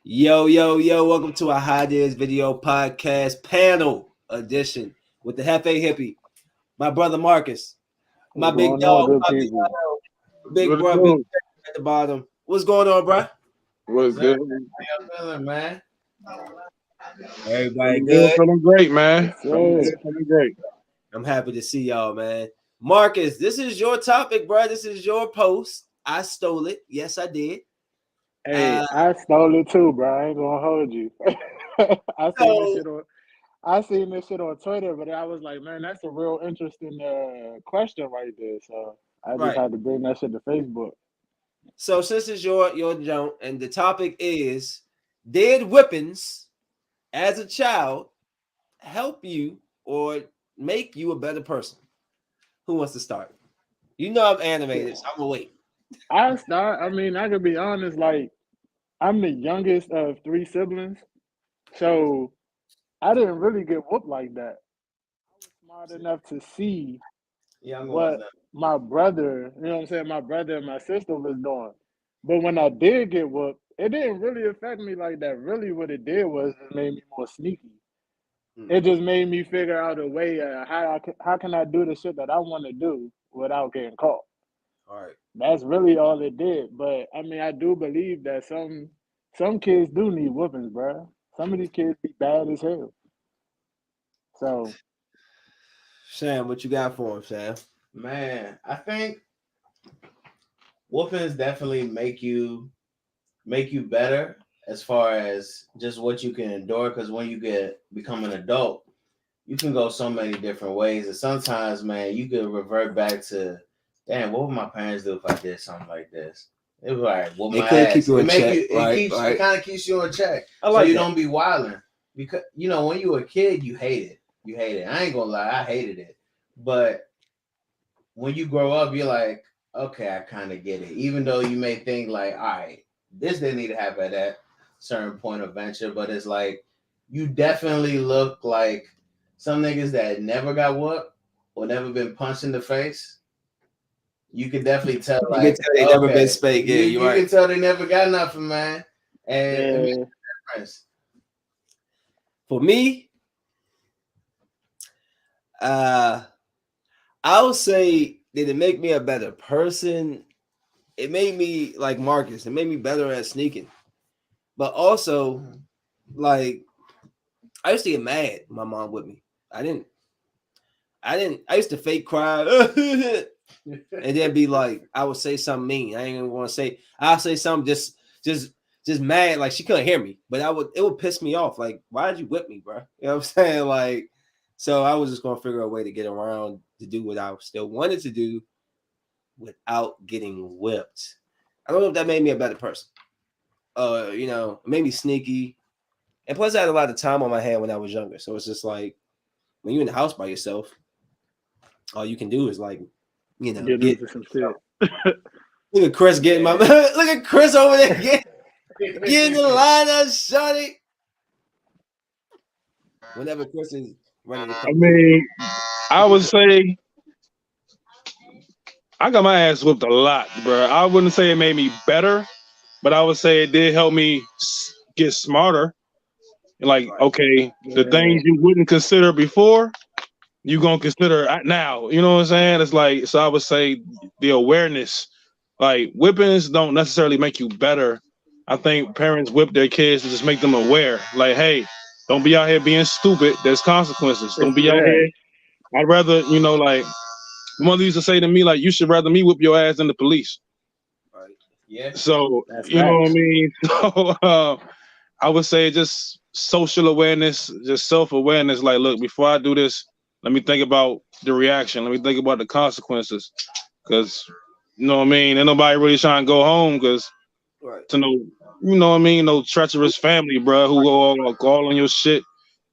Yo, yo, yo, welcome to a Highdeas video podcast panel edition with the Hefe Hippie, my brother Marcus, my What's big going on, dog, good my big people? big What it bro, big do? at the bottom. What's going on, bro? What's good? How y'all feeling, man? Everybody Feeling good, good? feeling great, man. Yes, Feeling sir. good, feeling great. I'm happy to see y'all, man. Marcus, this is your topic, bro. This is your post. I stole it. Yes, I did. Hey, I stole it too, bro. I ain't gonna hold you. I seen this So, shit on I seen this shit on Twitter, but I was like, man, that's a real interesting question right there. So I just right. had to bring that shit to Facebook. So since it's your jump, and the topic is did whippings as a child help you or make you a better person? Who wants to start? You know I'm animated, so I'm gonna wait. I mean, I could be honest, like I'm the youngest of three siblings, so I didn't really get whooped like that. I was smart enough to see Yeah, I'm going what to. my brother, you know what I'm saying, my brother and my sister was doing. But when I did get whooped, it didn't really affect me like that. Really, what it did was it made me more sneaky. It just made me figure out a way how can I do the shit that I want to do without getting caught. All right. That's really all it did. But I mean, I do believe that some kids do need whoopings, bro. Some of these kids be bad as hell. So Sam, what you got for him, Sam? Man, I think whoopings definitely make you better as far as just what you can endure. Because when you become an adult, you can go so many different ways, and sometimes, man, you could revert back to, damn, what would my parents do if I did something like this? It was like, well, It my could keep ass. you It in make check, you. It right? keeps. Right. It kind of keeps you in check, I like so you that. don't be wilding. Because when you were a kid, you hate it. You hate it. I ain't gonna lie, I hated it. But when you grow up, you're like, okay, I kind of get it. Even though you may think like, all right, this didn't need to happen at that certain point of venture, but it's like you definitely look like some niggas that never got whooped or never been punched in the face. You can definitely tell, You can like, tell they never been okay, spanked. Yeah, you're you right. can tell they never got nothing, man, and it makes yeah, a difference. For me, I would say did it make me a better person? It made me like Marcus. It made me better at sneaking. But also, like, I used to get mad when my mom with me. I didn't. I used to fake cry, and then be like, I would say something mean. I ain't even want to say. I'll say something just mad, like she couldn't hear me. But it would piss me off. Like, why did you whip me, bro? You know what I'm saying? Like, so I was just gonna figure a way to get around to do what I still wanted to do without getting whipped. I don't know if that made me a better person. It made me sneaky. And plus, I had a lot of time on my hand when I was younger. So it's just like when you're in the house by yourself, all you can do is like, get get. into some shit. Look at Chris getting my. Look at Chris over there getting the line up, shawty. Whenever Chris is ready to I come. mean, I would say I got my ass whooped a lot, bro. I wouldn't say it made me better, but I would say it did help me get smarter. Like, Right. okay, the Yeah, things you wouldn't consider before, you gonna consider now. You know what I'm saying? It's like, so I would say the awareness, like whippings don't necessarily make you better. I think parents whip their kids to just make them aware. Like, hey, don't be out here being stupid. There's consequences. Don't it's be out right. here. I'd rather, like my mother used to say to me, like, you should rather me whip your ass than the police. Right. Yeah, So, That's you know what I facts. mean? So, I would say just social awareness, just self awareness. Like, look, before I do this, let me think about the reaction. Let me think about the consequences. Because, you know what I mean? Ain't nobody really trying to go home because Right. to no, you know what I mean? No treacherous family, bro, who go all on your shit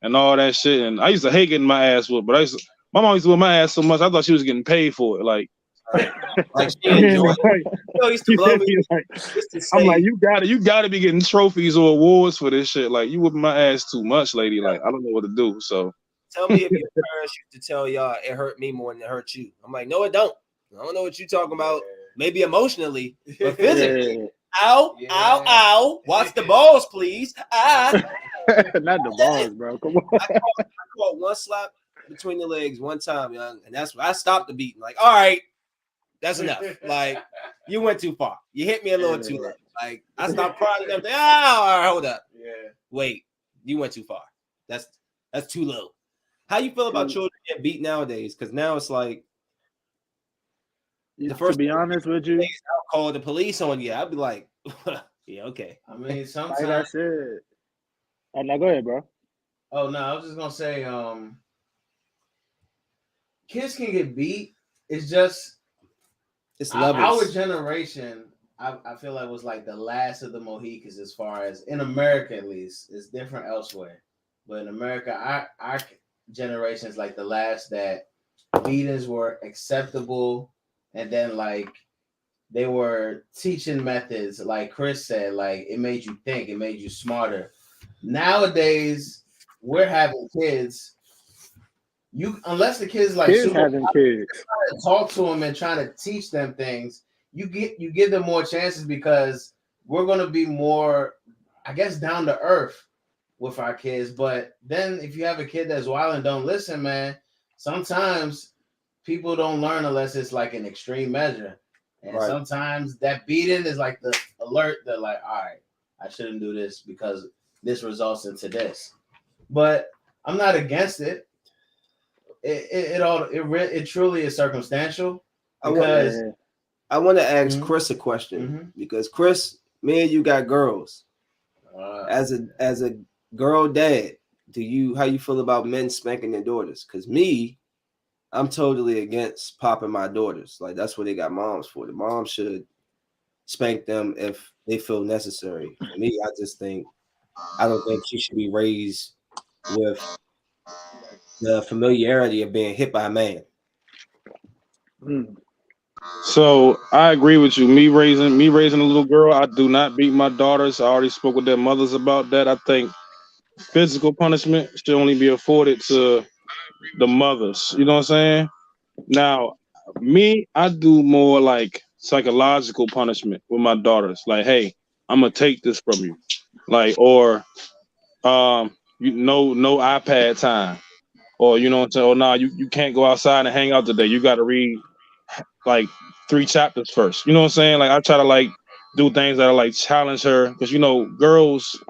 and all that shit. And I used to hate getting my ass whooped, but my mom used to whip my ass so much, I thought she was getting paid for it. Like, Right. Like she you hear enjoyed me? it. Like, Used to you blow hear me. me? Like, Used to I'm like, say, you gotta be getting trophies or awards for this shit. Like, you whipping my ass too much, lady. Like, I don't know what to do. So tell me if your parents used to tell y'all it hurt me more than it hurt you. I'm like, no, it don't. I don't know what you talking about. Maybe emotionally, but physically, Yeah, Ow, ow, ow. Watch the balls, please. Ah. Not the balls, bro. Come on. I caught one slap between the legs one time, young, and that's when I stopped the beating. Like, all right, that's enough. Like, you went too far. You hit me a little too late. Like, I stopped crying and everything. All right, hold up. Yeah. Wait, you went too far. That's too low. How you feel about children getting beat nowadays? Because now it's like the first. To be honest with you, I'll call the police on you. I'd be like, yeah, okay. I mean, sometimes. like I said. Now go ahead, bro. Oh no, I was just gonna say, kids can get beat. It's just It's our levels. generation. I feel like was like the last of the Mohicans as far as in America at least. It's different elsewhere, but in America, our generation is like the last that beatings were acceptable, and then like they were teaching methods, like Chris said, like it made you think, it made you smarter. Nowadays, we're having kids. Unless the kids like kids having kids, trying to talk to them and trying to teach them things, you give them more chances because we're gonna be more, I guess, down to earth with our kids. But then if you have a kid that's wild and don't listen, man, sometimes people don't learn unless it's like an extreme measure. And sometimes that beating is like the alert that like, all right, I shouldn't do this because this results into this. But I'm not against it. It truly is circumstantial. Because I want to ask Chris a question because Chris, me and you got girls. As a girl dad, how you feel about men spanking their daughters? Because me, I'm totally against popping my daughters. Like that's what they got moms for. The mom should spank them if they feel necessary. For me, I don't think she should be raised with the familiarity of being hit by a man. So I agree with you. Me raising a little girl, I do not beat my daughters. I already spoke with their mothers about that. I think physical punishment should only be afforded to the mothers. You know what I'm saying? Now, me, I do more like psychological punishment with my daughters. Like, hey, I'm gonna take this from you. Like, or no iPad time. Or you know what I'm saying? Oh nah, you can't go outside and hang out today. You gotta read like 3 chapters first. You know what I'm saying? Like I try to like do things that are like challenge her. Because girls,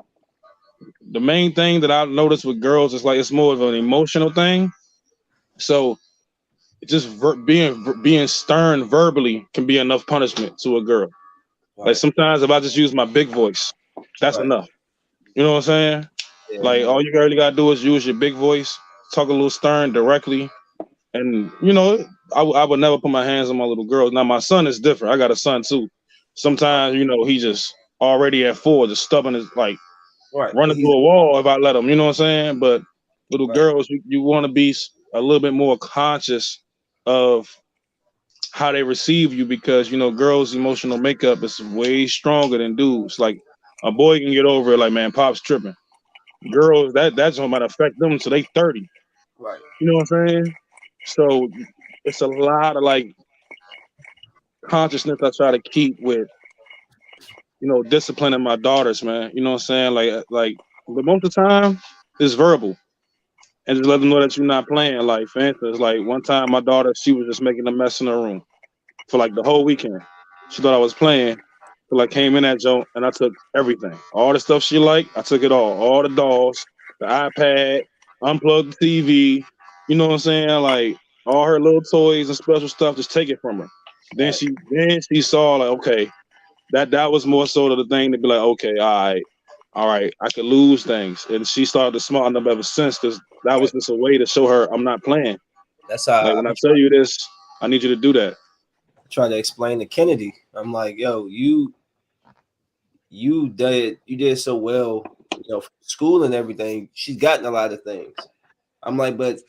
the main thing that I've noticed with girls is like it's more of an emotional thing. So just being stern verbally can be enough punishment to a girl. Right. Like sometimes if I just use my big voice, that's enough. You know what I'm saying? Yeah. Like all you really gotta do is use your big voice, talk a little stern directly, and I would never put my hands on my little girls. Now my son is different. I got a son too. Sometimes he just already at 4, just stubborn as like running through a wall if I let him. You know what I'm saying? But little girls, you want to be a little bit more conscious of how they receive you because girls' emotional makeup is way stronger than dudes. Like a boy can get over it, like man, pop's tripping. Girls, that's what might affect them until they 30. Right. You know what I'm saying? So it's a lot of like consciousness I try to keep with disciplining my daughters, man. You know what I'm saying? Like but most of the time it's verbal. And just let them know that you're not playing. Like, for instance, like one time my daughter, she was just making a mess in her room for like the whole weekend. She thought I was playing. So like came in that joint and I took everything. All the stuff she liked, I took it all the dolls, the iPad, unplugged the TV, you know what I'm saying? Like all her little toys and special stuff, just take it from her. Then she saw like, okay, that was more so of the thing to be like, okay, all right, I could lose things. And she started to smarten up ever since because that was just a way to show her I'm not playing. That's how like when I tell you this, I need you to do that. I try to explain to Kennedy. I'm like, yo, you did so well, school and everything. She's gotten a lot of things. I'm like, but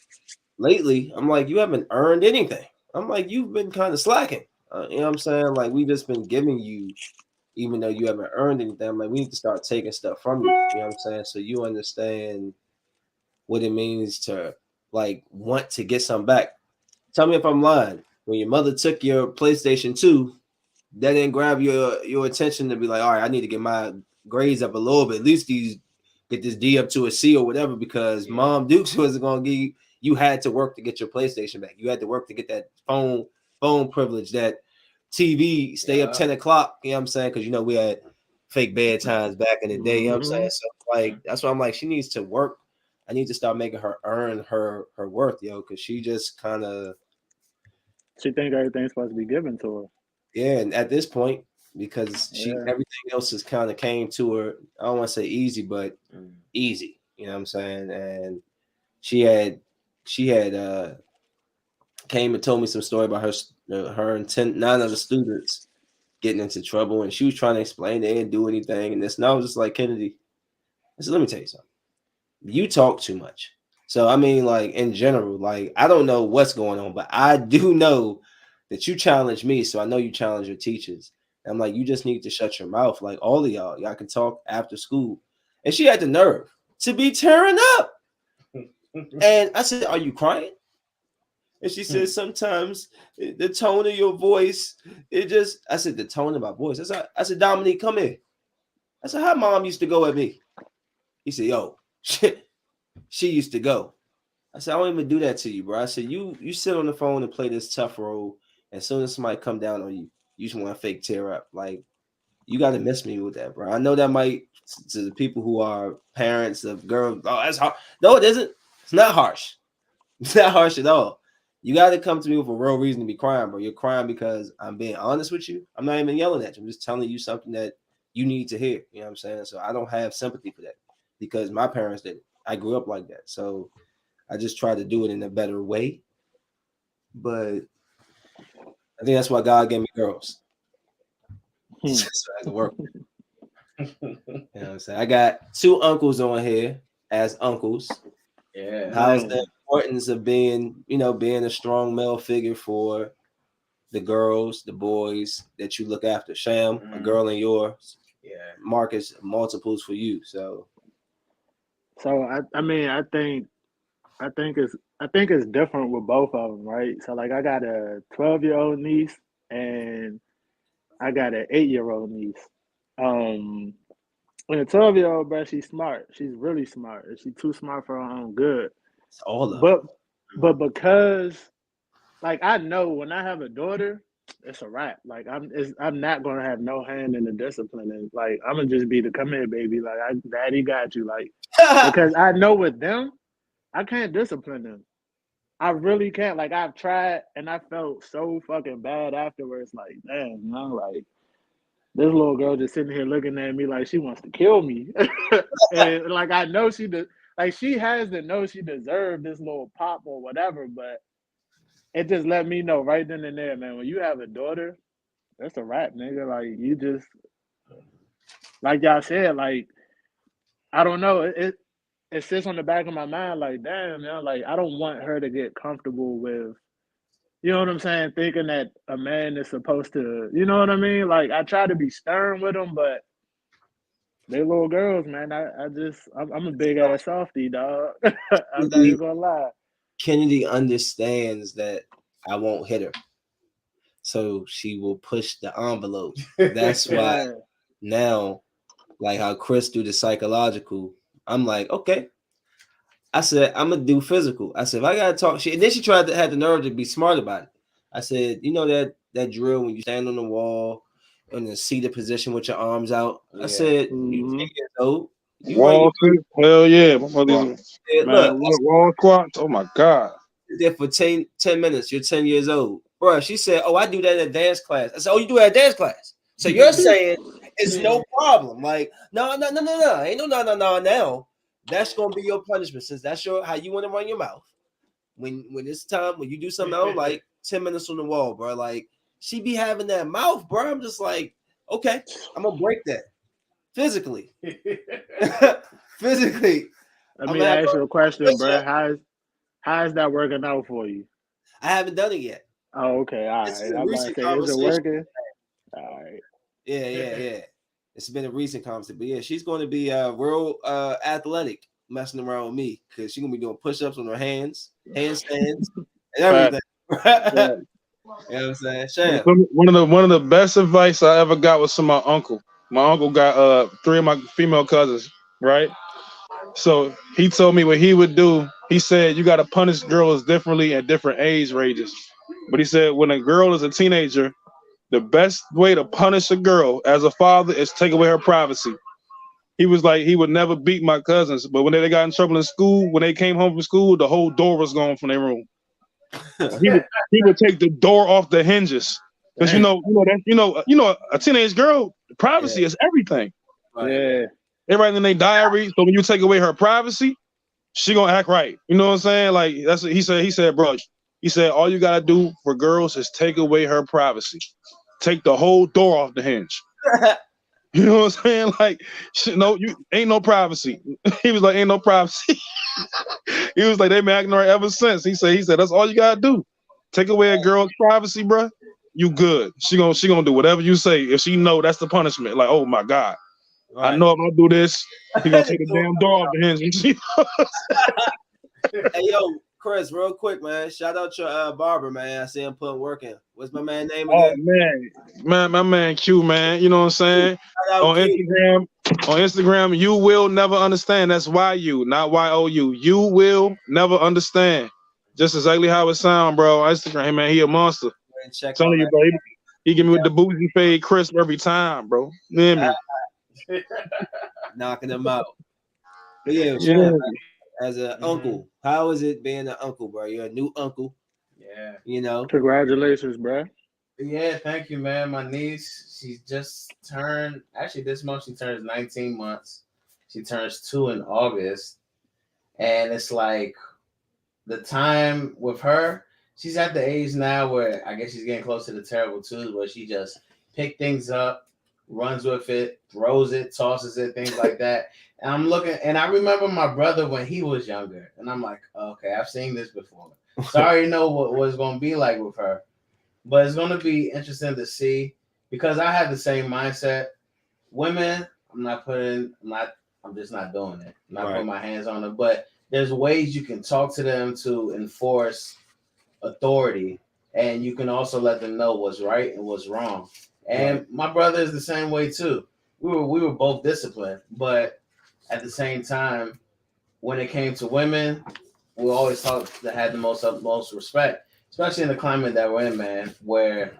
lately, I'm like, you haven't earned anything. I'm like, you've been kind of slacking. You know what I'm saying? Like, we just been giving you, even though you haven't earned anything. I'm like, we need to start taking stuff from you. You know what I'm saying? So you understand what it means to like want to get something back. Tell me if I'm lying. When your mother took your PlayStation 2, that didn't grab your attention to be like, all right, I need to get my grades up a little bit. At least get this D up to a C or whatever, because Mom Dukes wasn't gonna give you. You had to work to get your PlayStation back. You had to work to get that phone privilege, that TV stay up 10 o'clock. You know what I'm saying? Because we had fake bedtimes back in the day. You know what I'm saying? So like that's why I'm like, she needs to work. I need to start making her earn her worth, because she just kind of She think everything's supposed to be given to her. Yeah, and at this point, because everything else has kind of came to her, I don't want to say easy, but easy. You know what I'm saying? And she had came and told me some story about her and 9 other students getting into trouble, and she was trying to explain they didn't do anything and this. And I was just like, Kennedy, I said, let me tell you something. You talk too much. So I mean, like in general, like I don't know what's going on, but I do know that you challenge me, so I know you challenge your teachers. And I'm like, you just need to shut your mouth. Like all of y'all can talk after school. And she had the nerve to be tearing up. And I said, are you crying? And she said, sometimes the tone of your voice, I said, the tone of my voice. I said, Dominique, come here. I said, how Mom used to go at me? He said, yo, shit, she used to go. I said, I don't even do that to you, bro. I said, you sit on the phone and play this tough role. And as soon as somebody come down on you, you just want to fake tear up. Like, you got to miss me with that, bro. I know that might, to the people who are parents of girls, oh, that's hard. No, it isn't. It's not harsh. It's not harsh at all. You got to come to me with a real reason to be crying, bro. You're crying because I'm being honest with you. I'm not even yelling at you. I'm just telling you something that you need to hear. You know what I'm saying? So I don't have sympathy for that because my parents did it. I grew up like that. So I just try to do it in a better way. But I think that's why God gave me girls. So I can work. You know what I'm saying? I got 2 uncles on here as uncles. Yeah. How's the importance of being a strong male figure for the girls, the boys that you look after? Sham, a girl in yours. Yeah. Marcus, multiples for you. So I mean, I think it's different with both of them, right? So like I got a 12-year-old niece and I got an 8-year-old niece. And a 12-year-old, bro, she's smart. She's really smart. She's too smart for her own good. it's all of But because like I know when I have a daughter, it's a wrap. Like I'm not gonna have no hand in the discipline, and like I'm gonna just be the come here, baby. Like daddy got you, like because I know with them, I can't discipline them. I really can't. Like I've tried, and I felt so fucking bad afterwards. Like damn, like this little girl just sitting here looking at me like she wants to kill me, and like I know she does. Like she has to know she deserved this little pop or whatever, but it just let me know right then and there, man. When you have a daughter, that's a wrap, nigga. Like you just, like y'all said, like I don't know. It sits on the back of my mind, like damn, man. Like I don't want her to get comfortable with, you know what I'm saying, thinking that a man is supposed to, you know what I mean. Like I try to be stern with them, but they little girls, man. I'm a big ass softy, dog. I'm not even gonna lie. Kennedy understands that I won't hit her, so she will push the envelope. That's why now, like how Chris do the psychological, I'm like, okay. I said, I'm gonna do physical. I said, if I gotta talk shit, and then she had the nerve to be smart about it. I said, you know that drill when you stand on the wall in the seated position with your arms out. I said, you 10 years old. Wall sit, hell yeah. My mother's wall squats. Oh my god. There for 10 minutes. You're 10 years old. Bro, she said, oh, I do that in dance class. I said, oh, you do that at dance class. So you're saying it's no problem. Like, no. Ain't no now. That's gonna be your punishment since that's how you want to run your mouth. When it's time, when you do something else, like 10 minutes on the wall, bro. Like she be having that mouth, bro. I'm just like, okay, I'm gonna break that physically. Physically. Let me ask you a question, bro. How's that working out for you? I haven't done it yet. Oh, okay. All right. I'm about to say, is it working? All right. Yeah. It's been a recent conversation, but yeah, she's going to be real athletic, messing around with me because she's gonna be doing push-ups on her handstands, and everything. You know what I'm saying? Sham. One of the best advice I ever got was from my uncle. My uncle got three of my female cousins, right? So he told me what he would do. He said you got to punish girls differently at different age ranges. But he said when a girl is a teenager, the best way to punish a girl as a father is take away her privacy. He was like he would never beat my cousins, but when they got in trouble in school, when they came home from school, the whole door was gone from their room. He would take the door off the hinges because a teenage girl Yeah, privacy is everything. right, right. Yeah. They write in their diary, so when you take away her privacy, she gonna act right. You know what I'm saying? Like that's what he said. He said, bro, he said all you gotta do for girls is take away her privacy. Take the whole door off the hinge. You know what I'm saying? Like, no, you ain't no privacy. He was like, ain't no privacy. He was like, they been acting right ever since. He said, that's all you gotta do. Take away a girl's privacy, bro. You good. She gonna do whatever you say. If she know that's the punishment. Like, oh my God. I Right. know if I do this, he gonna take the damn door off the hinge. Hey, yo, Chris, real quick, man. Shout out your barber, man. I see him putting work in. What's my man name Oh again? man, my man Q, man. You know what I'm saying? Shout out On Q. Instagram, you will never understand. That's YU, not YOU. You will never understand. Just exactly how it sound, bro. Instagram, man, he a monster. And check Telling on you, that. bro. He give me with the boozy fade crisp every time, bro. You hear me? Knocking them out. But yeah, Yeah. Sham, as an uncle, how is it being an uncle, bro? You're a new uncle, Yeah. you know. Congratulations, bro. Yeah, thank you, man. My niece, she just turned, actually, this month she turns 19 months. She turns 2 in August. And it's like the time with her, she's at the age now where I guess she's getting close to the terrible twos, where she just pick things up, runs with it, throws it, tosses it, things like that. And I'm looking, and I remember my brother when he was younger, and I'm like, okay, I've seen this before. So I already know what it's going to be like with her. But it's going to be interesting to see because I have the same mindset. Women, I'm just not doing it. I'm not putting my hands on them. But there's ways you can talk to them to enforce authority, and you can also let them know what's right and what's wrong. And my brother is the same way too. We were both disciplined, but at the same time, when it came to women, we always thought that had the most respect, especially in the climate that we're in, man, where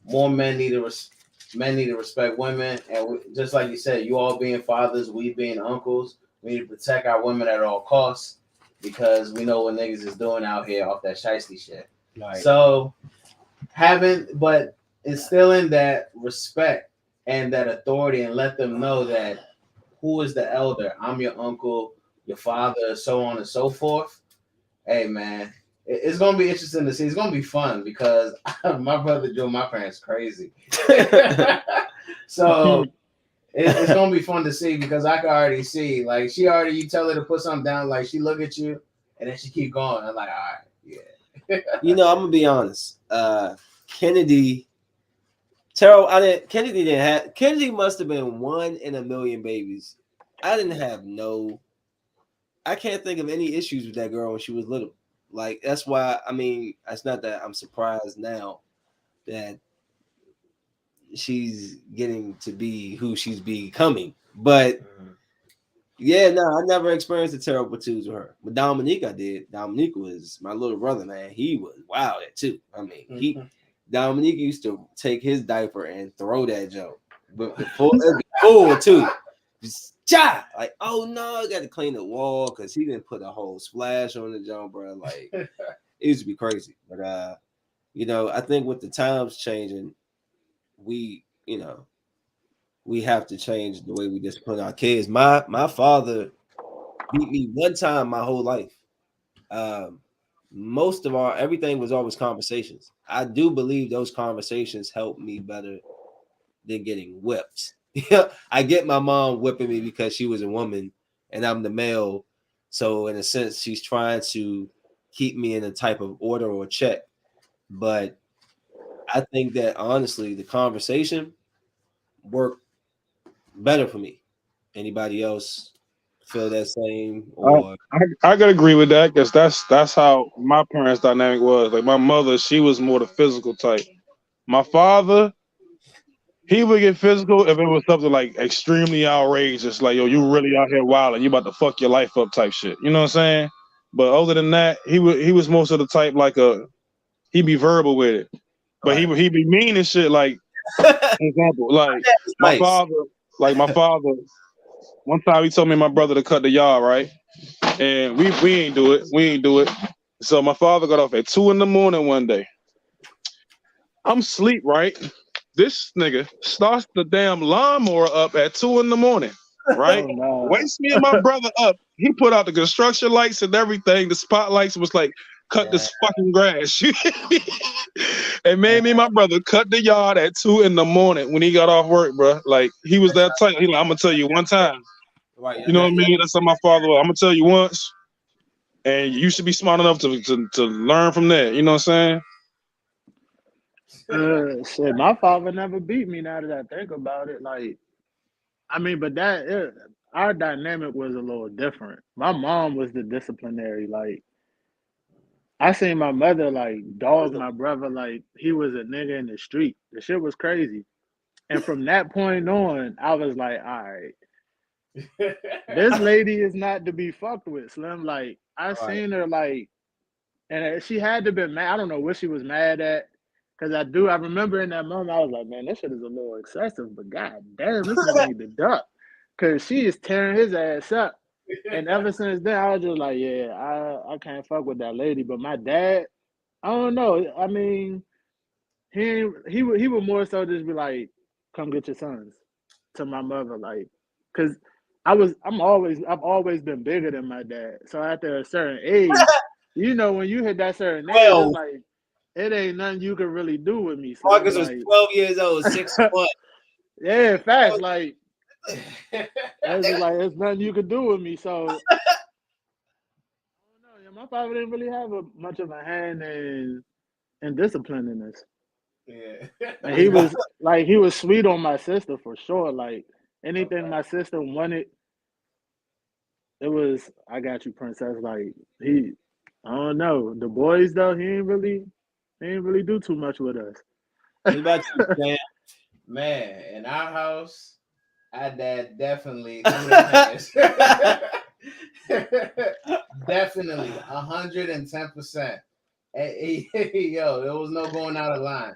more men need to respect women, and just like you said, you all being fathers, we being uncles, we need to protect our women at all costs because we know what niggas is doing out here off that shiesty shit. Right. So but instilling that respect and that authority, and let them know that who is the elder. I'm your uncle, your father, so on and so forth. Hey man, it's gonna be interesting to see. It's gonna be fun because my brother drove my parents crazy. So it's gonna be fun to see because I can already see, like, you tell her to put something down, like she look at you and then she keep going. I'm like, all right, yeah. You know, I'm gonna be honest. Kennedy, Terrell, Kennedy must have been 1 in a million babies. I didn't have I can't think of any issues with that girl when she was little. Like that's why it's not that I'm surprised now that she's getting to be who she's becoming. But yeah, no, I never experienced the terrible twos with her. But Dominique, I did. Dominique was my little brother, man. He was wild at too. Dominique used to take his diaper and throw that joke, but full too. Just like, oh no, I got to clean the wall because he didn't put a whole splash on the jump, bro. Like it used to be crazy. But I think with the times changing, we have to change the way we discipline our kids. My father beat me one time my whole life. Most of everything was always conversations. I do believe those conversations helped me better than getting whipped. I get my mom whipping me because she was a woman and I'm the male. So in a sense, she's trying to keep me in a type of order or check. But I think that honestly, the conversation worked better for me. Anybody else feel that same or I could agree with that because that's how my parents' dynamic was. Like my mother, she was more the physical type. My father, he would get physical if it was something like extremely outrageous, like yo, you really out here wild and you about to fuck your life up type shit. You know what I'm saying? But other than that, he was most of the type like he'd be verbal with it, but right. he'd be mean and shit. Like example, like That's my nice. father, like my father. One time he told me and my brother to cut the yard, right? And we ain't do it. We ain't do it. So my father got off at 2 a.m. one day. I'm asleep, right? This nigga starts the damn lawnmower up at 2 a.m, right? Oh no. Wakes me and my brother up. He put out the construction lights and everything. The spotlights was like, cut Yeah. this fucking grass. And made me and my brother cut the yard at 2 a.m. when he got off work, bro. Like, he was that tight. He like, I'm gonna tell you one time. Right. You know what I mean? That's how my father was. I'm gonna tell you once, and you should be smart enough to learn from that. You know what I'm saying? Shit, my father never beat me. Now that I think about it, like, I mean, but our dynamic was a little different. My mom was the disciplinary. Like, I seen my mother like dog my brother like he was a nigga in the street. The shit was crazy. And from that point on, I was like, all right, this lady is not to be fucked with, Slim. Like, I Right. seen her like, and she had to be mad. I don't know what she was mad at. Cause I remember in that moment, I was like, man, this shit is a little excessive, but god damn, this nigga need to duck. Cause she is tearing his ass up. And ever since then, I was just like, yeah, I can't fuck with that lady. But my dad, I don't know. I mean, he would more so just be like, come get your sons to my mother, like, cause I've always been bigger than my dad. So after a certain age, when you hit that certain age, it's 12. like it ain't nothing you can really do with me, Slim. Marcus was Like, 12 years old, 6'1". yeah, facts. Like, it's just like it's nothing you can do with me. So I don't know. Yeah, my father didn't really have much of a hand in disciplining us. Yeah. And he was sweet on my sister for sure. Like anything my sister wanted, it was I got you, princess. Like I don't know. The boys though, he ain't really do too much with us. What about you, Sam? Man, in our house, our dad definitely threw the hands. Definitely 110%. Yo, there was no going out of line.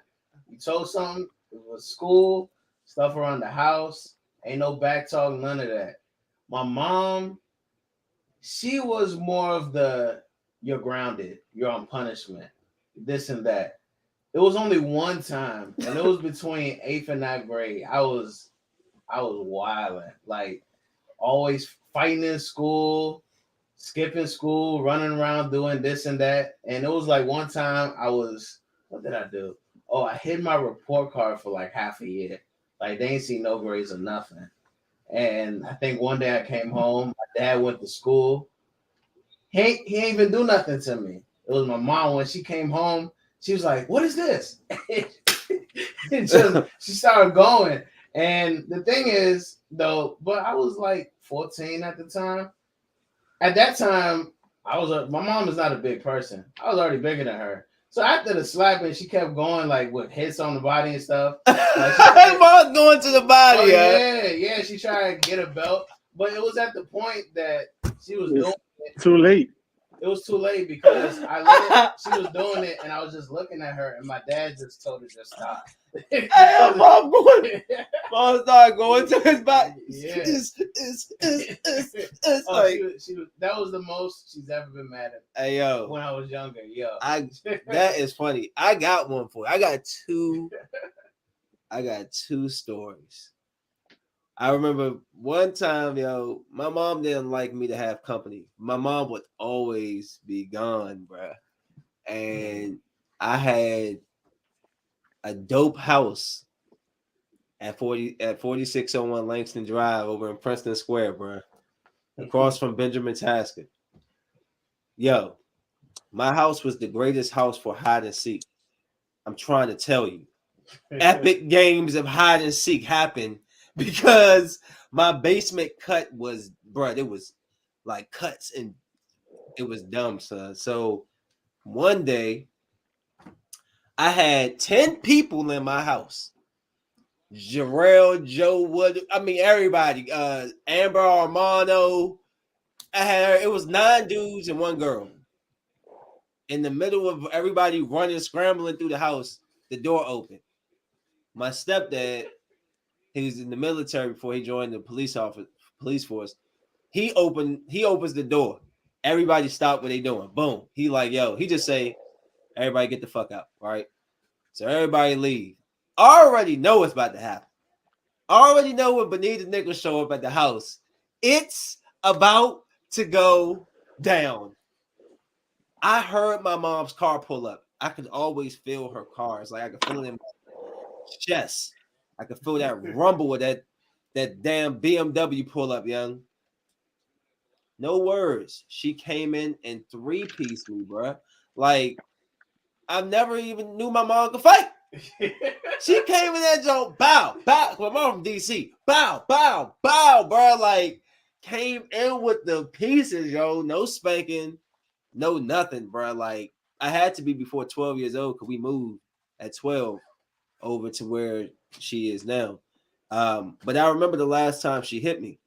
You told something, it was school, stuff around the house, ain't no back talk, none of that. My mom, she was more of you're grounded, you're on punishment, this and that. It was only one time, and it was between 8th and 9th grade. I was wilding, like always fighting in school, skipping school, running around doing this and that. And it was like one time what did I do? Oh, I hid my report card for like half a year. Like they ain't see no grades or nothing. And I think one day I came home, my dad went to school. He ain't even do nothing to me. It was my mom when she came home. She was like, "What is this?" She started going. And the thing is, though, but I was like 14 at the time. At that time, my mom is not a big person. I was already bigger than her. So after the slapping, she kept going like with hits on the body and stuff. Mark going to the body. Oh, yeah. She tried to get a belt, but it was at the point that she was doing it. Too late. It was too late because she was doing it, and I was just looking at her, and my dad just told her to stop. Mom started going to his body. Yeah. That was the most she's ever been mad at. Hey yo, when I was younger, that is funny. I got one for you. I got two stories. I remember one time, yo, my mom didn't like me to have company. My mom would always be gone, bruh. And I had a dope house at 4601 Langston Drive over in Princeton Square, bruh. Across from Benjamin Tasker. Yo, my house was the greatest house for hide and seek. I'm trying to tell you. Epic games of hide and seek happened because my basement cut was, bruh, it was like cuts, and it was dumb, son. So one day I had 10 people in my house. Jarrell, Joe Wood, I mean everybody. Amber Armano. It was 9 dudes and 1 girl. In the middle of everybody running, scrambling through the house, the door opened. My stepdad, he was in the military before he joined the police force. He opens the door. Everybody stop what they doing. Boom. He like, yo, he just say, everybody get the fuck out. Right. So everybody leave. I already know what's about to happen. I already know when Benita Nichols show up at the house. It's about to go down. I heard my mom's car pull up. I could always feel her car. It's like I could feel it in my chest. I could feel that rumble of that damn BMW pull up, young. No words. She came in and 3-pieced me, bro. Like, I never even knew my mom could fight. She came in that joint, bow. My mom from DC, bow, bro. Like, came in with the pieces, yo. No spanking, no nothing, bro. Like, I had to be before 12 years old because we moved at 12 over to where she is now. But I remember the last time she hit me.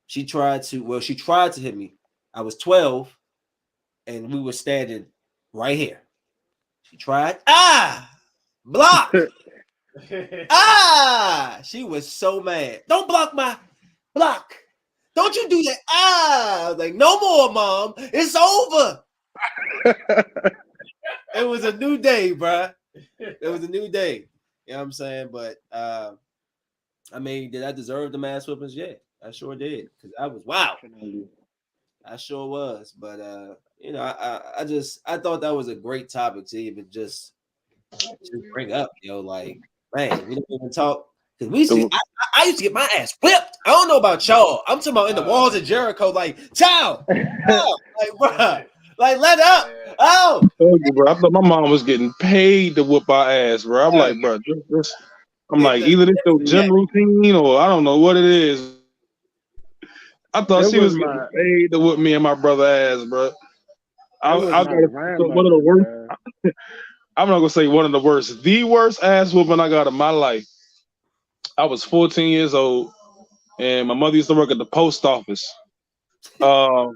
She tried to hit me. I was 12 and we were standing right here. She tried. Block. She was so mad. Don't block my block. Don't you do that. I was like, no more, Mom. It's over. It was a new day, bro. It was a new day. You know what I'm saying? But I mean, did I deserve the mass whippings? Yeah, I sure did. Because I was wow. I sure was. But you know, I thought that was a great topic to even just bring up, yo. Like, man, we didn't even talk. Because I used to get my ass whipped. I don't know about y'all. I'm talking about in the walls of Jericho, like, child. Like, bro, like, let up. Oh, I told you, bro. I thought my mom was getting paid to whoop our ass, bro. I'm like, bro, I'm like, either this your gym routine or I don't know what it is. I thought she was getting paid to whoop me and my brother ass, bro. I got one of the worst. I'm not gonna say one of the worst. The worst ass whooping I got in my life. I was 14 years old, and my mother used to work at the post office. And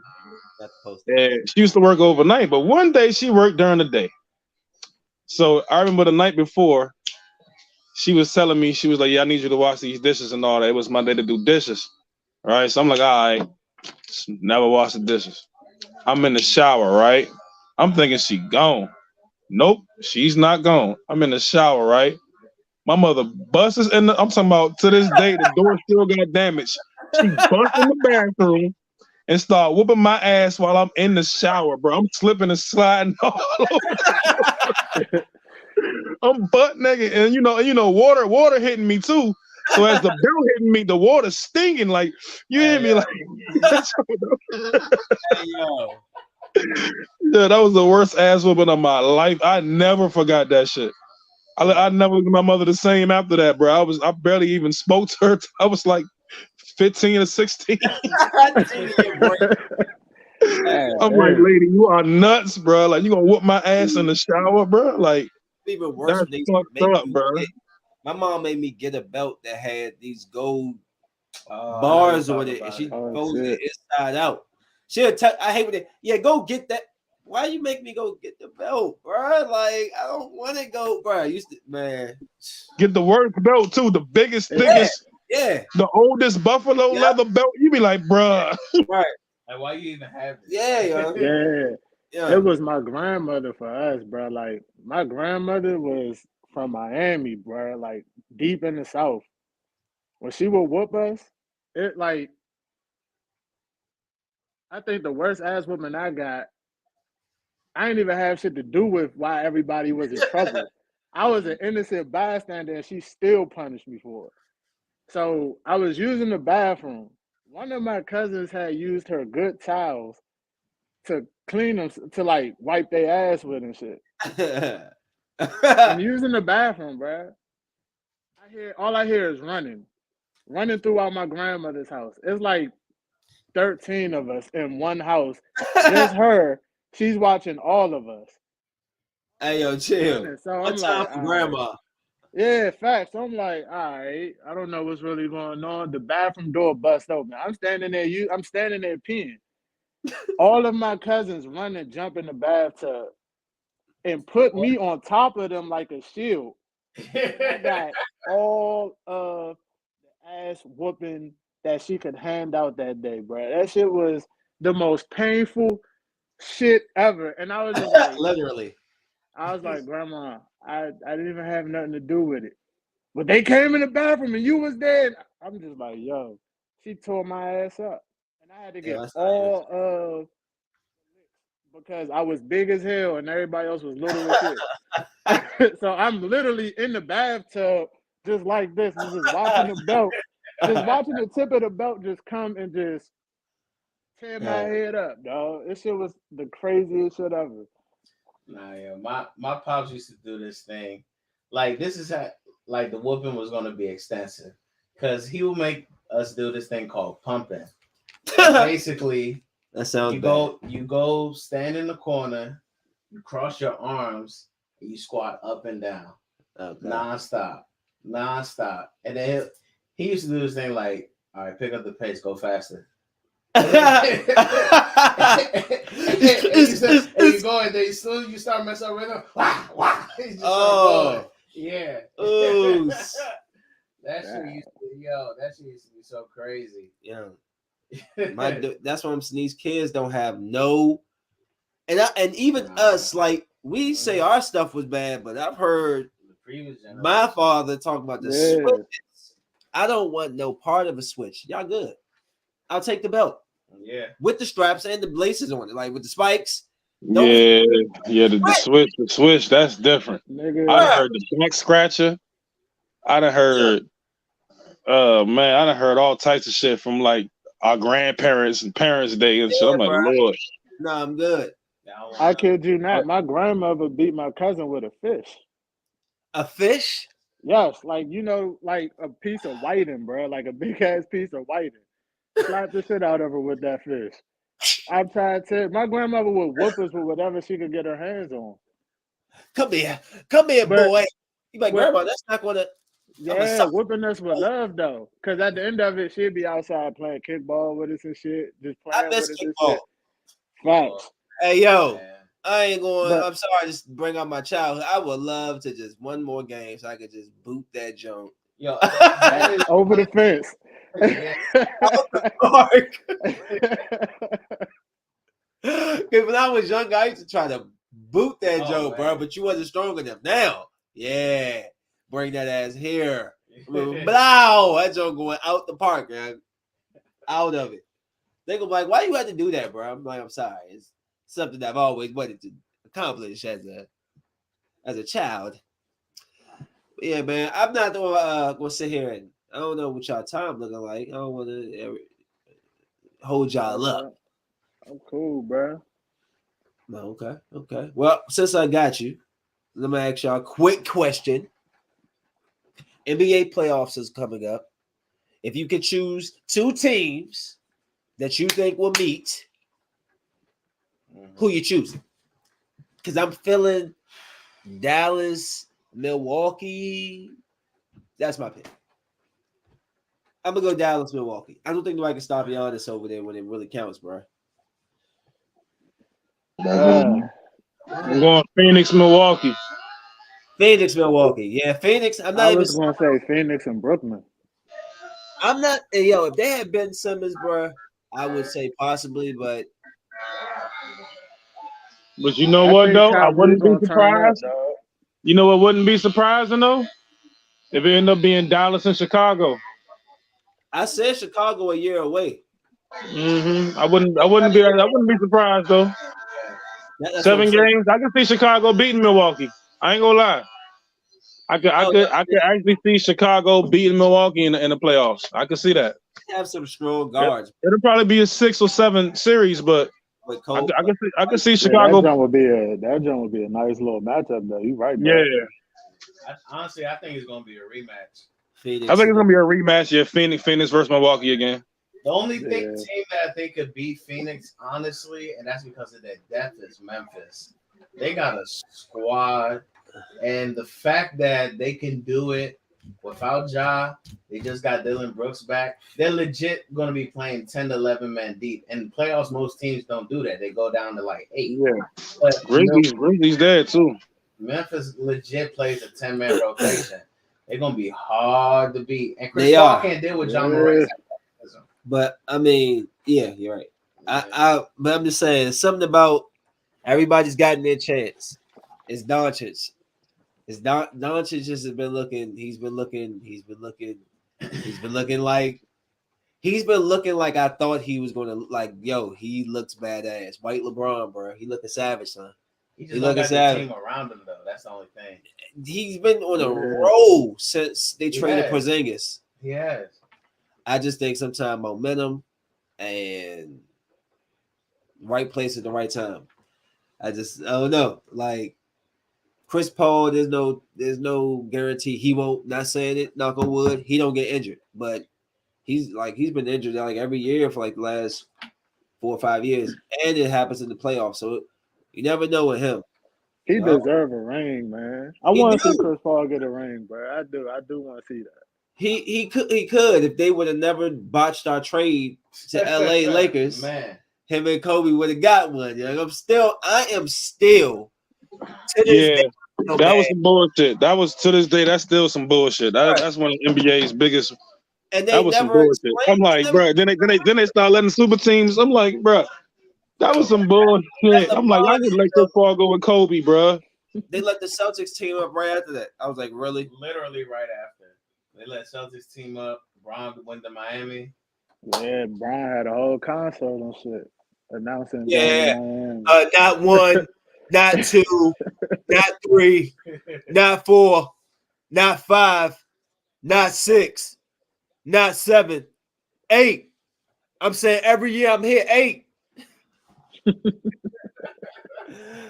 she used to work overnight, but one day she worked during the day. So I remember the night before, she was telling me, she was like, yeah, I need you to wash these dishes and all that. It was my day to do dishes. All right. So I'm like, all right, never wash the dishes. I'm in the shower, right? I'm thinking she gone. Nope, she's not gone. I'm in the shower, right? My mother busts in I'm talking about to this day, the door still got damaged. She busts in the bathroom and start whooping my ass while I'm in the shower, bro. I'm slipping and sliding all over. I'm butt naked, and you know, water hitting me too. So as the bell hitting me, the water stinging. Like, you hear me? Like, yeah, that was the worst ass whooping of my life. I never forgot that shit. I never looked at my mother the same after that, bro. I barely even spoke to her. I was like 15 or 16. I'm like, lady, you are nuts, bro. Like, you gonna whoop my ass in the shower, bro? Like, even worse, that's fucked up, bro. My mom made me get a belt that had these gold bars on it, and she folded it inside out. I hate with it. Yeah, go get that. Why you make me go get the belt, bro? Like, I don't want to go, bro. I used to, man. Get the worst belt too, the biggest, thickest, the oldest buffalo leather belt. You be like, bro, right? Like, why you even have it? Yeah. It was my grandmother for us, bro. Like, my grandmother was from Miami, bro. Like, deep in the South. When she would whoop us, it like, I think the worst ass whooping I got, I didn't even have shit to do with why everybody was in trouble. I was an innocent bystander, and she still punished me for it. So I was using the bathroom. One of my cousins had used her good towels to clean them, to like wipe their ass with and shit. I'm using the bathroom, bro. All I hear is running throughout my grandmother's house. It's like 13 of us in one house. Just her. She's watching all of us. Hey, yo, chill. So One I'm time like, for all grandma. right. Yeah, facts. So I'm like, all right. I don't know what's really going on. The bathroom door bust open. I'm standing there. I'm standing there peeing. All of my cousins run and jump in the bathtub and put me on top of them like a shield. I got all of the ass whooping that she could hand out that day, bro. That shit was the most painful shit ever. And I was just like, Literally. I was like, Grandma, I didn't even have nothing to do with it. But they came in the bathroom and you was there. And I'm just like, yo, she tore my ass up. And I had to get all of because I was big as hell and everybody else was little as shit. So I'm literally in the bathtub just like this, and just watching the belt, just watching the tip of the belt just come and just tear my head up, dog. This shit was the craziest shit ever. Nah, yeah, my pops used to do this thing. Like this is how like the whooping was gonna be extensive. Cause he would make us do this thing called pumping. Basically, that sounds you go stand in the corner, you cross your arms, and you squat up and down. Okay. Non-stop. And then he used to do this thing like, all right, pick up the pace, go faster. And you go and then as soon as you start messing up rhythm, yeah. Ooh. That shit used to be so crazy. Yeah. That's why these kids don't have no, and even us, like we say our stuff was bad, but I've heard my father talk about the switches. I don't want no part of a switch. Y'all good? I'll take the belt. Yeah, with the straps and the laces on it, like with the spikes. The switch, that's different. I heard the back scratcher. I done heard, I done heard all types of shit from like our grandparents and parents' day and shit. I'm like, Lord. No, I'm good. I kid you not. My grandmother beat my cousin with a fish. A fish? Yes, like like a piece of whiting, bro, like a big ass piece of whiting. Slap the shit out of her with that fish. I'm trying to. My grandmother would whoop us with whatever she could get her hands on. Come here, boy. You like, Grandma? That's not gonna. Yeah, whooping us with love though, because at the end of it, she'd be outside playing kickball with us and shit, just playing with us and shit. Facts. Hey yo, I ain't going. I'm sorry, just bring up my childhood. I would love to just one more game so I could just boot that junk. Yo, over the fence. When I was younger, I used to try to boot that joke, bro, but you wasn't strong enough. Now, yeah, bring that ass here. Blow, that joke going out the park, man. Out of it. They go like, why you had to do that, bro? I'm like, I'm sorry. It's something that I've always wanted to accomplish as a child. But yeah, man, I'm not gonna sit here and I don't know what y'all time looking like. I don't want to hold y'all up. I'm cool, bro. No, okay. Well, since I got you, let me ask y'all a quick question. NBA playoffs is coming up. If you could choose two teams that you think will meet, who you choosing? Because I'm feeling Dallas, Milwaukee. That's my pick. I'm gonna go Dallas, Milwaukee. I don't think nobody can stop Giannis over there when it really counts, bro. I'm going Phoenix, Milwaukee. Phoenix, Milwaukee. Yeah, Phoenix. I was gonna say Phoenix and Brooklyn. I'm not. Yo, if they had Ben Simmons, bro, I would say possibly, but you know what though? I wouldn't be surprised. You know what wouldn't be surprising though? If it ended up being Dallas and Chicago. I said Chicago a year away. I wouldn't be surprised though. That's 7 games. I can see Chicago beating Milwaukee. I ain't gonna lie. I could actually see Chicago beating Milwaukee in the playoffs. I could see that. Have some strong guards. It'll probably be a 6 or 7 series, but I can see Chicago. That would be a nice little matchup though. You right, bro. Yeah. Honestly, I think it's gonna be a rematch. I think it's gonna be a rematch. Yeah, Phoenix versus Milwaukee again. The only team Yeah. that I think could beat Phoenix, honestly, and that's because of their depth, is Memphis. They got a squad, and the fact that they can do it without Ja, they just got Dylan Brooks back. They're legit going to be playing 10 to 11 men deep. And playoffs, most teams don't do that. They go down to like 8. Yeah. But Grizzlies there too. Memphis legit plays a 10-man rotation. They're going to be hard to beat. And Chris They Paul are. can't deal with John Morant's athleticism. But I mean, yeah, you're right. But I'm just saying something about everybody's gotten their chance. It's Doncic. Doncic just has been looking. He's been looking like I thought he was gonna like. Yo, he looks badass. White LeBron, bro. He looking savage, son. He just don't got the team around him though. That's the only thing. He's been on a roll since they traded Porzingis. He has. I just think sometimes momentum and right place at the right time. I don't know. Like Chris Paul, there's no guarantee he won't. Not saying it, knock on wood, he don't get injured, but he's been injured like every year for like the last 4 or 5 years, and it happens in the playoffs. So you never know with him. He deserves a ring, man. I want to see Chris Paul get a ring, bro. I do want to see that. He could if they would have never botched our trade to LA Lakers. Man. Him and Kobe would have got one. You know, I am still to this day, that was some bullshit. That was to this day. That's still some bullshit. That's one of the NBA's biggest. And that was some bullshit. I'm like, bro. Then they start letting super teams. I'm like, bro, that was some bullshit. I'm like, I would let Chris Paul go with Kobe, bro. They let the Celtics team up right after that. I was like, really? Literally right after. They let Celtics team up. Bron went to Miami. Yeah, Bron had a whole concert and shit announcing. Yeah, not 1, not 2, not 3, not 4, not 5, not 6, not 7, 8. I'm saying every year I'm here 8.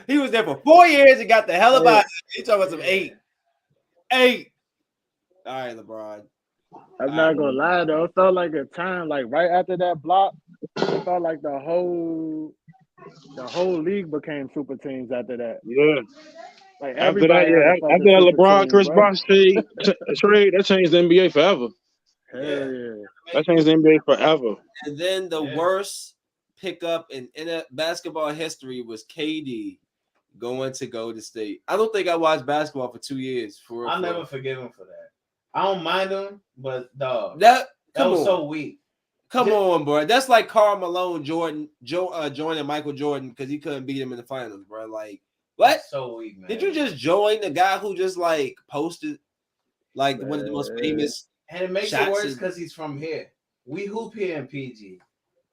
He was there for 4 years and got the hell about it. He talking about some 8. All right, LeBron. I'm not gonna lie though. It felt like a time, like right after that block, it felt like the whole league became super teams after that. Yeah. Like after that, LeBron Chris Bosh trade, that changed the NBA forever. Hell yeah. That changed the NBA forever. And then the worst pickup in basketball history was KD going to Golden State. I don't think I watched basketball for 2 years. I'll never forgive him for that. I don't mind him, but dog, that was so weak. Come on, bro. That's like Karl Malone, joining Michael Jordan because he couldn't beat him in the finals, bro. Like, what? That's so weak, man. Did you just join the guy who just like posted like one of the most famous? And it makes it worse because he's from here. We hoop here in PG.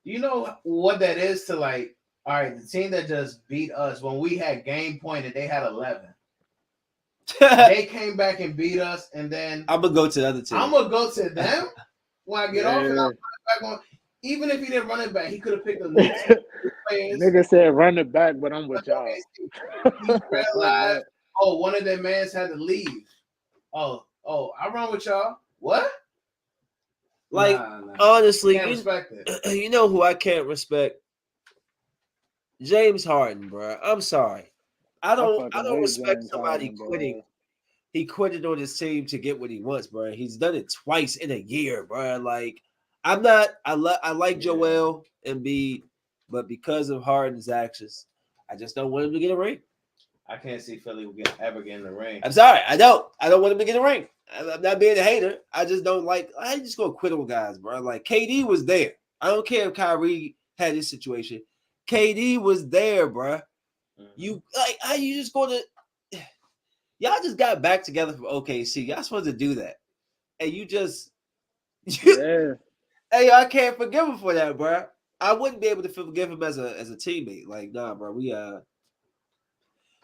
You know what that is to like? All right, the team that just beat us when we had game point and they had 11. They came back and beat us, and then I'm gonna go to the other team. I'm gonna go to them when I get off, and I'm back on. Even if he didn't run it back, he could have picked a new players. Nigga said run it back, but I'm with y'all. He realized, one of their mans had to leave. Oh, I run with y'all. What? Like, honestly, can't respect it. You know who I can't respect? James Harden, bro. I'm sorry. I don't respect somebody quitting. He quitted on his team to get what he wants, bro. He's done it twice in a year, bro. Like, I like Joel Embiid, but because of Harden's actions, I just don't want him to get a ring. I can't see Philly ever getting the ring. I'm sorry. I don't want him to get a ring. I'm not being a hater. I just don't like. I just go quit on guys, bro. Like KD was there. I don't care if Kyrie had his situation. KD was there, bro. You like how you just gonna? Y'all just got back together from OKC. Y'all supposed to do that, and you just. Yeah. Hey, I can't forgive him for that, bro. I wouldn't be able to forgive him as a teammate. Like, nah, bro.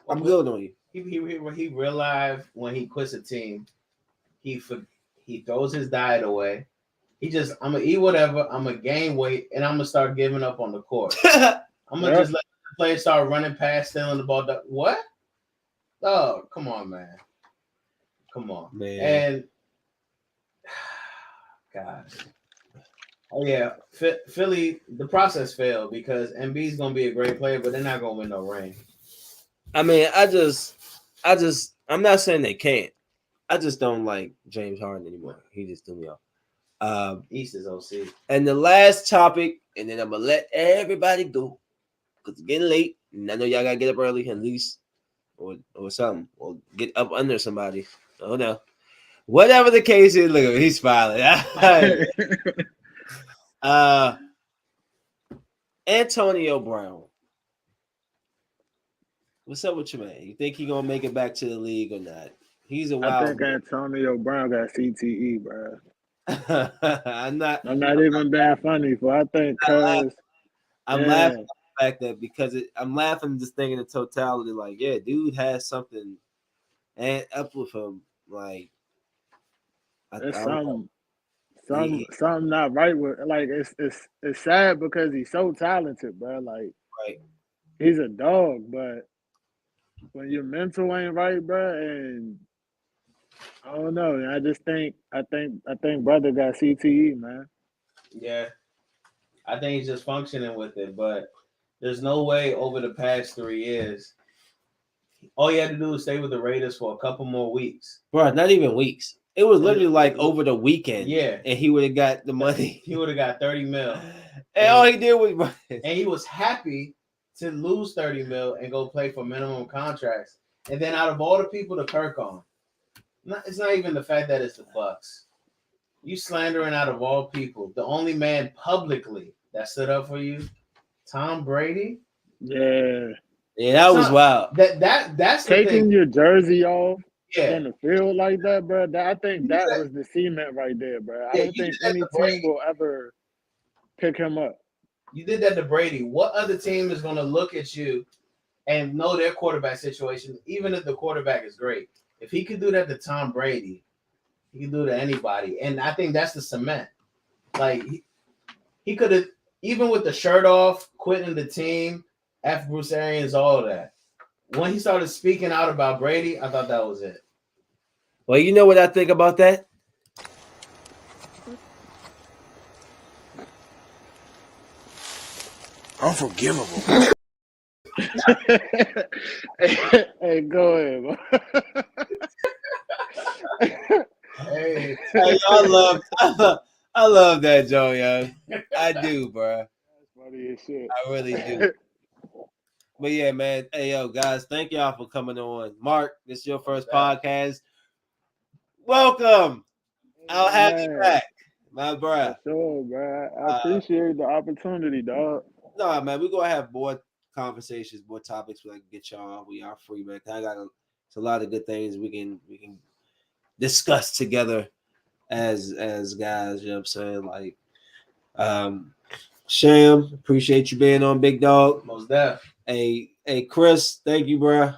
I'm good on you. He realized when he quits a team, he throws his diet away. He just, I'm gonna eat whatever. I'm gonna gain weight, and I'm gonna start giving up on the court. I'm gonna just let the players start running past, stealing the ball. What? Oh, come on, man. Come on, man. And God, Oh yeah, Philly. The process failed because Embiid's gonna be a great player, but they're not gonna win no ring. I mean, I'm not saying they can't. I just don't like James Harden anymore. He just threw me off. East is OC. And the last topic, and then I'm gonna let everybody go because it's getting late, and I know y'all gotta get up early at least, or something, or get up under somebody. Oh no, whatever the case is. Look at him, he's smiling. Antonio Brown. What's up with you, man? You think he gonna make it back to the league or not? He's a I wild. think Antonio Brown got CTE, bro. I'm not even being funny, for I think I'm laughing at the fact that because I'm laughing just thinking the totality, like, yeah, dude has something and up with him. Like, it's don't something not right with, like, it's sad because he's so talented, bro. Like, right. he's a dog, but when your mental ain't right, bro, and I don't know. I think brother got CTE, man. Yeah, I think he's just functioning with it, but there's no way over the past 3 years. All you had to do was stay with the Raiders for a couple more weeks. Bro, not even weeks. It was literally like over the weekend. Yeah. And he would have got the money. He would have got 30 mil. And all he did was and he was happy to lose 30 mil and go play for minimum contracts. And then out of all the people to perk on, it's not even the fact that it's the Bucks. You slandering out of all people, the only man publicly that stood up for you, Tom Brady. Yeah. Yeah, that was wild. That's taking your jersey off yeah. on the field like that, bro. I think that was the cement right there, bro. I don't think any team will ever pick him up. You did that to Brady. What other team is going to look at you and know their quarterback situation, even if the quarterback is great? If he could do that to Tom Brady, he can do it to anybody. And I think that's the cement. Like, he could have, even with the shirt off, quitting the team, F. Bruce Arians, all of that. When he started speaking out about Brady, I thought that was it. Well, you know what I think about that? Unforgivable. Hey, go ahead, bro. Hey, I love that, Joe, yo. I do, bro. That's funny as shit. I really do. But yeah, man. Hey, yo, guys, thank y'all for coming on. Mark, this is your first podcast. Welcome. I'll have you back, my bro. For sure, bro. I appreciate the opportunity, dog. No, man, we're gonna have more conversations, more topics we can get y'all. We are free, man. It's a lot of good things we can discuss together as guys, you know what I'm saying? Like Sham, appreciate you being on, big dog. Most def. Hey, Chris, thank you, bro.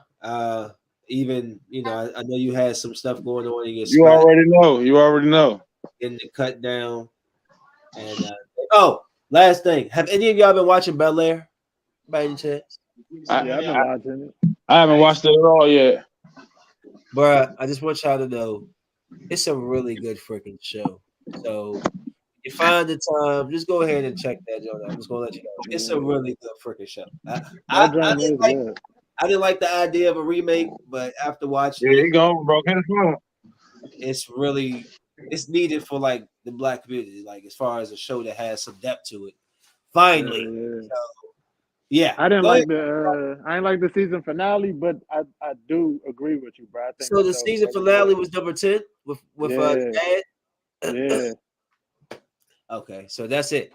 Even I know you had some stuff going on in your You already know. Getting the cut down. And last thing. Have any of y'all been watching Bel Air by any chance? I've been watching it. I haven't watched it at all yet. Bruh, I just want y'all to know it's a really good freaking show. So if you find the time, just go ahead and check that joint out. I'm just gonna let you know. It's a really good freaking show. I didn't like the idea of a remake, but after watching you go, bro. it's needed for like the black community, like as far as a show that has some depth to it. Finally. So, yeah. I didn't like the season finale, but I do agree with you, bro. I think so the season finale was number 10 with Dad. Yeah. Okay, so that's it.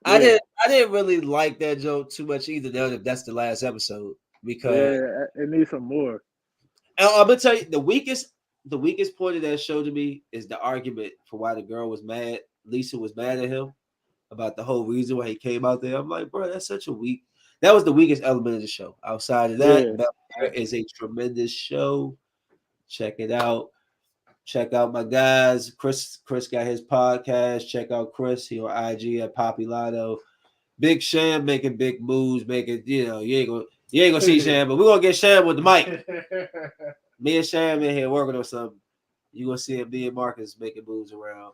Yeah. I didn't really like that joke too much either, though, if that's the last episode, because it needs some more. I'm gonna tell you the weakest point of that show to me is the argument for why the girl was mad. Lisa was mad at him about the whole reason why he came out there. I'm like, bro, that's such a weak. That was the weakest element of the show. Outside of that, Bel Air is a tremendous show. Check it out. Check out my guys. Chris got his podcast. Check out Chris. He on IG at Populato. Big Sham making big moves. You ain't gonna see Sham, but we're gonna get Sham with the mic. Me and Sham in here working on something. You gonna see me and Marcus making moves around.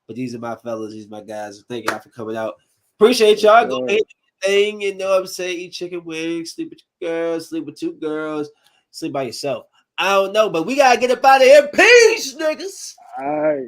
But these are my fellas, these are my guys. Thank y'all for coming out. Appreciate y'all. Go ahead thing, you know what I'm saying? Eat chicken wings, sleep with your girls, sleep with 2 girls, sleep by yourself. I don't know, but we gotta get up out of here. Peace, niggas. All right.